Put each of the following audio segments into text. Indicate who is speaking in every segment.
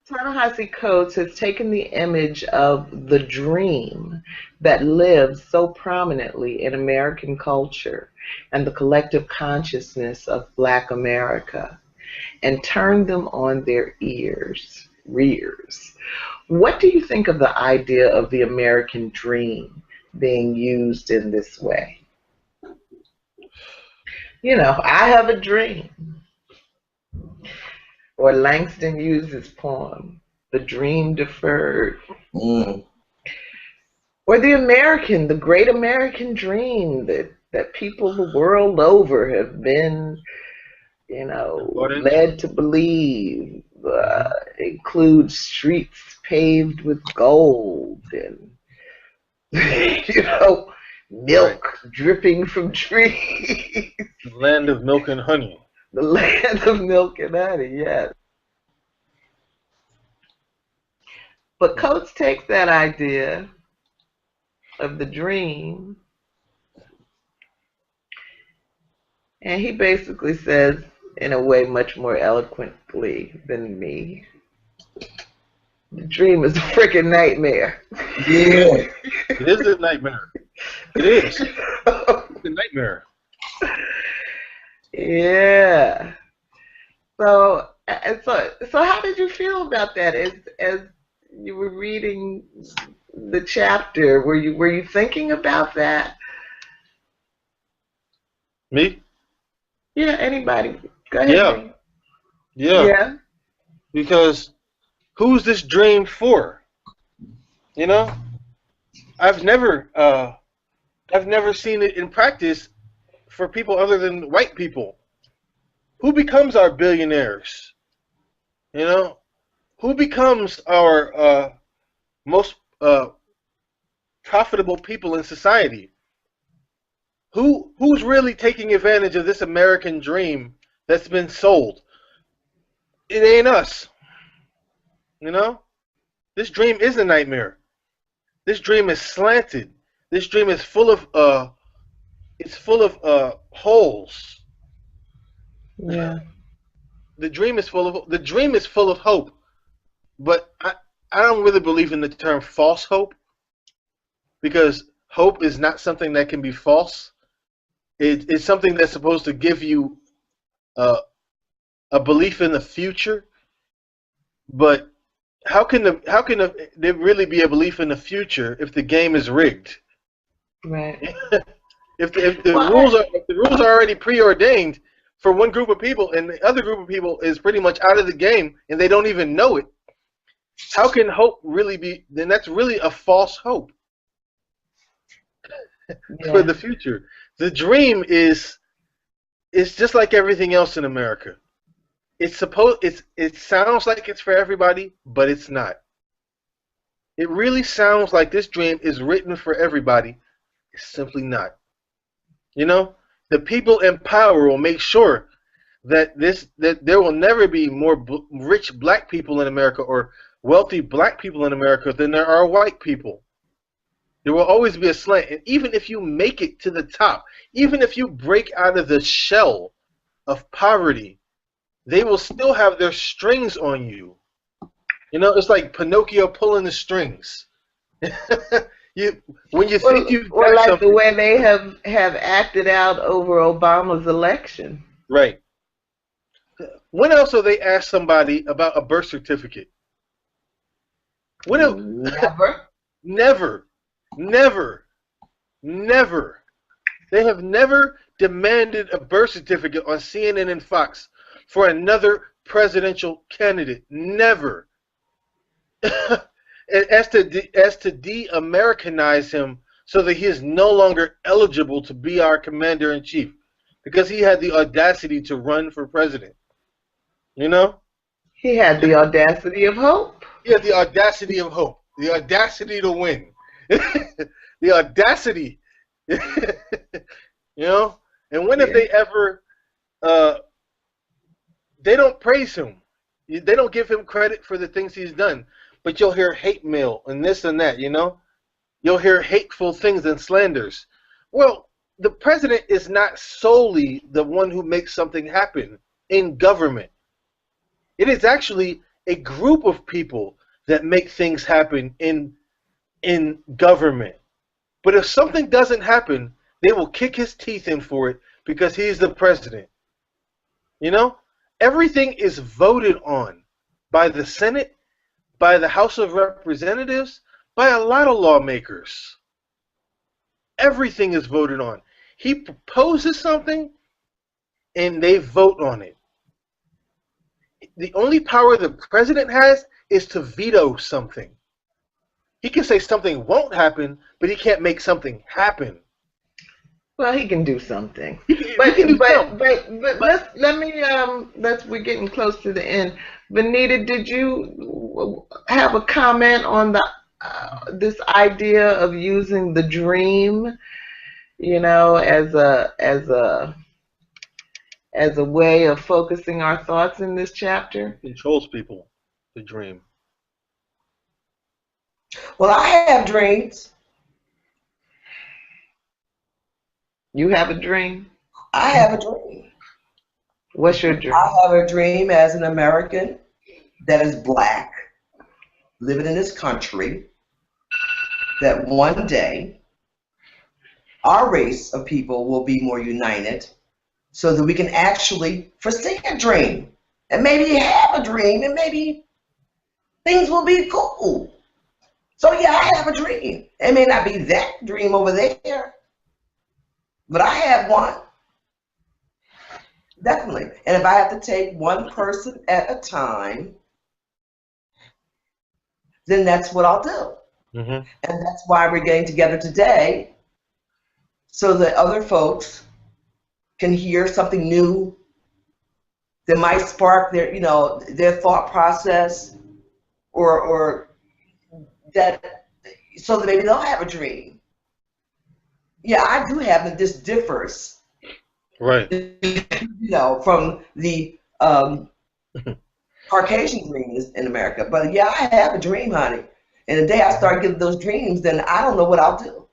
Speaker 1: Ta-Nehisi Coates has taken the image of the dream that lives so prominently in American culture and the collective consciousness of Black America and turned them on their rears. What do you think of the idea of the American dream being used in this way? You know, I have a dream. Or Langston Hughes' poem, The Dream Deferred.
Speaker 2: Mm.
Speaker 1: Or the great American dream that people the world over have been, led to believe, includes streets paved with gold and, milk dripping from trees.
Speaker 3: The land of milk and honey.
Speaker 1: The land of milk and honey, yes. But Coates takes that idea of the dream and he basically says, in a way much more eloquently than me, the dream is a freaking nightmare.
Speaker 2: Yeah.
Speaker 3: It is a nightmare. It is. It's a nightmare.
Speaker 1: Yeah. So how did you feel about that as you were reading the chapter? Were you thinking about that?
Speaker 3: Me?
Speaker 1: Yeah, anybody. Go ahead.
Speaker 3: Yeah. Because who's this dream for? You know? I've never seen it in practice for people other than white people. Who becomes our billionaires? You know? Who becomes our most profitable people in society? Who's really taking advantage of this American dream that's been sold? It ain't us. You know? This dream is a nightmare. This dream is slanted. This dream is full of holes.
Speaker 1: Yeah.
Speaker 3: The dream is full of hope. But I don't really believe in the term false hope, because hope is not something that can be false. It's something that's supposed to give you a belief in the future. But how can there really be a belief in the future if the game is rigged?
Speaker 1: Right.
Speaker 3: if the rules are already preordained for one group of people, and the other group of people is pretty much out of the game and they don't even know it, how can hope really be? Then that's really a false hope for the future. The dream is just like everything else in America. It sounds like it's for everybody, but it's not. It really sounds like this dream is written for everybody. It's simply not. You know, the people in power will make sure that there will never be more rich black people in America or wealthy black people in America than there are white people. There will always be a slant, and even if you make it to the top, even if you break out of the shell of poverty, they will still have their strings on you. You know, it's like Pinocchio pulling the strings. When you think you've got
Speaker 1: or like
Speaker 3: something,
Speaker 1: the way they have acted out over Obama's election.
Speaker 3: right? When else have they asked somebody about a birth certificate? When
Speaker 1: Never.
Speaker 3: Never. They have never demanded a birth certificate on CNN and Fox for another presidential candidate. Never. as to de-Americanize him so that he is no longer eligible to be our commander-in-chief because he had the audacity to run for president. You know?
Speaker 1: He had the audacity of hope.
Speaker 3: He had the audacity of hope. The audacity to win. The audacity. You know? And when have they ever... they don't praise him. They don't give him credit for the things he's done. But you'll hear hate mail and this and that, you know? You'll hear hateful things and slanders. Well, the president is not solely the one who makes something happen in government. It is actually a group of people that make things happen in government. But if something doesn't happen, they will kick his teeth in for it because he's the president. You know? Everything is voted on by the Senate, by the House of Representatives, by a lot of lawmakers. Everything is voted on. He proposes something, and they vote on it. The only power the president has is to veto something. He can say something won't happen, but he can't make something happen.
Speaker 1: Well, he can do something.
Speaker 3: But
Speaker 1: We're getting close to the end. Venita, did you have a comment on the this idea of using the dream, you know, as a way of focusing our thoughts in this chapter?
Speaker 3: Controls people, the dream.
Speaker 2: Well, I have dreams.
Speaker 1: You have a dream?
Speaker 2: I have a dream.
Speaker 1: What's your dream?
Speaker 2: I have a dream as an American that is black, living in this country, that one day our race of people will be more united so that we can actually foresee a dream and maybe have a dream and maybe things will be cool. So yeah, I have a dream. It may not be that dream over there, but I have one. Definitely. And if I have to take one person at a time, then that's what I'll do.
Speaker 3: Mm-hmm.
Speaker 2: And that's why we're getting together today, so that other folks can hear something new that might spark their, their thought process, or that, so that maybe they'll have a dream. Yeah, I do have it. This differs,
Speaker 3: right?
Speaker 2: From the Caucasian dreams in America. But yeah, I have a dream, honey. And the day I start getting those dreams, then I don't know what I'll do.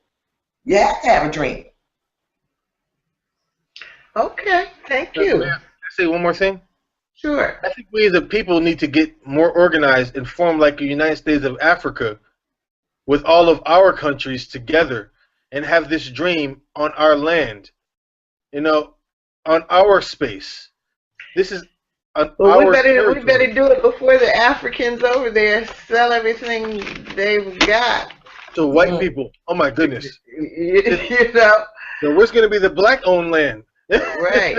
Speaker 2: You have to have a dream.
Speaker 1: Okay, thank you.
Speaker 3: Can I say one more thing?
Speaker 1: Sure.
Speaker 3: I think we as a people need to get more organized and form like a United States of Africa with all of our countries together and have this dream on our land, on our space. This is
Speaker 1: well, we better do it before the Africans over there sell everything they've got
Speaker 3: to white people. Oh my goodness!
Speaker 1: So
Speaker 3: where's going to be the black-owned land?
Speaker 1: Right.